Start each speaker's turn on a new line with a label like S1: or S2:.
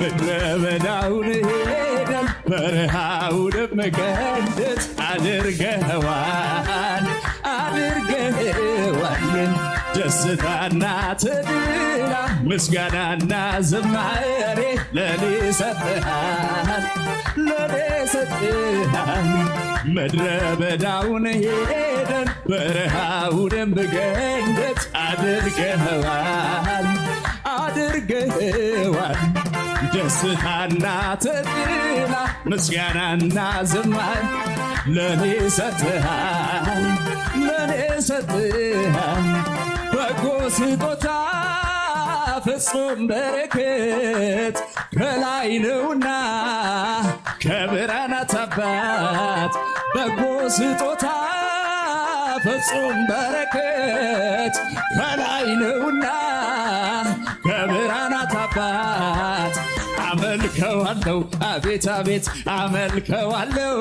S1: ምድረ በዳውን ሄደን በረሃውንም መቀደስ አድርገዋል ደስታና ተድላ ምስጋናና ዝማሬ ለኔ ሰጥሃል ምድረ በዳውን ሄደን በረሃውንም መቀደስ አድርገዋል ደስታና ተድላ ምስጋናና ዝማሬ ለኔ ሰጥሃል በጎ ስጦታ ፍጹም በረከት ከላይ ነውና ከብርሃናት አባት በጎ ስጦታ ፍጹም በረከት ከላይ ነውና ከብርሃናት አባት አመልከዋለሁ አቤት አቤት አመልከዋለሁ